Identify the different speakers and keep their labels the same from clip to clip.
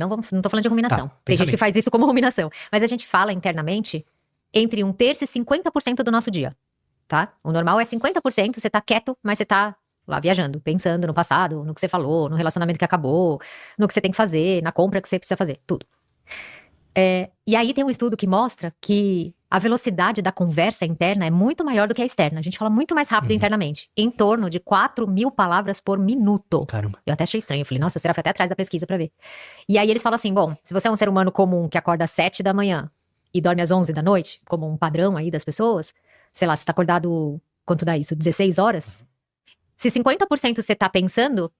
Speaker 1: Não tô falando de ruminação.
Speaker 2: Tá,
Speaker 1: Tem gente que
Speaker 2: pensamento.
Speaker 1: faz isso como ruminação. Mas a gente fala internamente entre 1/3 e 50% do nosso dia, tá? O normal é 50%, você tá quieto, mas você tá lá viajando, pensando no passado, no que você falou, no relacionamento que acabou, no que você tem que fazer, na compra que você precisa fazer, tudo. E aí tem um estudo que mostra que a velocidade da conversa interna é muito maior do que a externa. A gente fala muito mais rápido internamente, em torno de 4.000 palavras por minuto.
Speaker 2: Caramba.
Speaker 1: Eu até achei estranho, eu falei, nossa, será que foi até atrás da pesquisa pra ver. E aí eles falam assim, bom, se você é um ser humano comum que acorda às 7 da manhã e dorme às 11 da noite, como um padrão aí das pessoas, sei lá, você tá acordado, quanto dá isso? 16 horas? Se 50% você tá pensando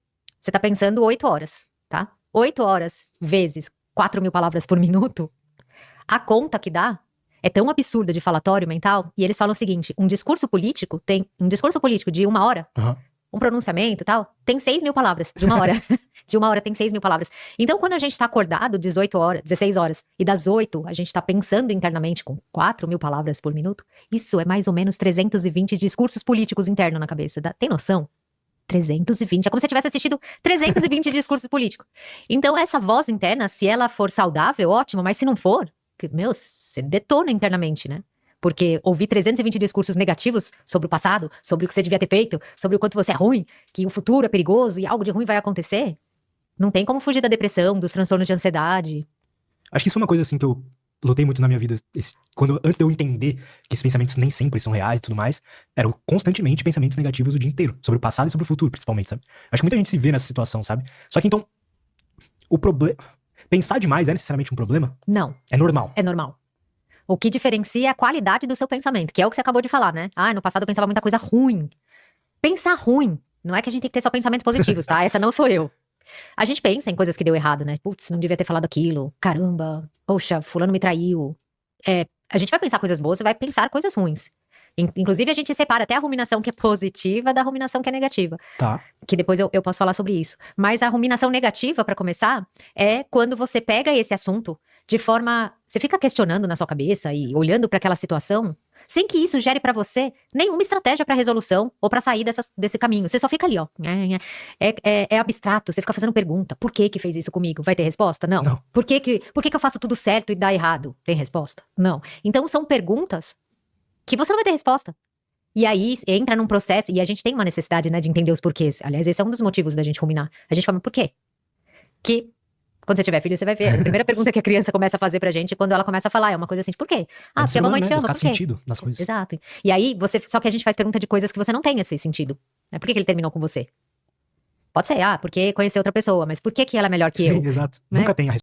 Speaker 1: 8 horas, tá? 8 horas vezes 4.000 palavras por minuto, a conta que dá é tão absurda de falatório mental, e eles falam o seguinte, um discurso político de 1 hora, um pronunciamento e tal, tem 6.000 palavras, de 1 hora. De 1 hora tem 6.000 palavras. Então, quando a gente tá acordado 16 horas, e das 8 a gente tá pensando internamente com 4.000 palavras por minuto, isso é mais ou menos 320 discursos políticos internos na cabeça. Tem noção? 320, é como se você tivesse assistido 320 discursos políticos. Então, essa voz interna, se ela for saudável, ótimo, mas se não for, meu, você detona internamente, né? Porque ouvir 320 discursos negativos sobre o passado, sobre o que você devia ter feito, sobre o quanto você é ruim, que o futuro é perigoso e algo de ruim vai acontecer, não tem como fugir da depressão, dos transtornos de ansiedade.
Speaker 2: Acho que isso foi uma coisa assim que eu lutei muito na minha vida. Antes de eu entender que esses pensamentos nem sempre são reais e tudo mais, eram constantemente pensamentos negativos o dia inteiro. Sobre o passado e sobre o futuro, principalmente, sabe? Acho que muita gente se vê nessa situação, sabe? Só que então, o problema... Pensar demais é necessariamente um problema?
Speaker 1: Não.
Speaker 2: É normal.
Speaker 1: É normal. O que diferencia é a qualidade do seu pensamento, que é o que você acabou de falar, né? Ah, no passado eu pensava muita coisa ruim. Pensar ruim. Não é que a gente tem que ter só pensamentos positivos, tá? Essa não sou eu. A gente pensa em coisas que deu errado, né? Putz, não devia ter falado aquilo. Caramba. Poxa, fulano me traiu. A gente vai pensar coisas boas e vai pensar coisas ruins. Inclusive, a gente separa até a ruminação que é positiva da ruminação que é negativa.
Speaker 2: Tá.
Speaker 1: Que depois eu posso falar sobre isso. Mas a ruminação negativa, pra começar, é quando você pega esse assunto de forma... Você fica questionando na sua cabeça e olhando pra aquela situação, sem que isso gere pra você nenhuma estratégia pra resolução ou pra sair desse caminho. Você só fica ali, ó. É abstrato, você fica fazendo pergunta. Por que fez isso comigo? Vai ter resposta? Não.
Speaker 2: Não.
Speaker 1: Por que eu faço tudo certo e dá errado? Tem resposta? Não. Então são perguntas que você não vai ter resposta. E aí entra num processo, e a gente tem uma necessidade, né, de entender os porquês. Aliás, esse é um dos motivos da gente ruminar. A gente fala, por quê? Que quando você tiver filho, você vai ver. A primeira pergunta que a criança começa a fazer pra gente, quando ela começa a falar, é uma coisa assim, por quê? Ah, porque a mamãe te ama,
Speaker 2: buscar
Speaker 1: por quê?
Speaker 2: sentido nas coisas.
Speaker 1: Exato. E aí, só que a gente faz pergunta de coisas que você não tem esse sentido. Por que ele terminou com você? Pode ser, porque conheceu outra pessoa, mas por que ela é melhor que eu?
Speaker 2: Sim, exato.
Speaker 1: Né?
Speaker 2: Nunca tem a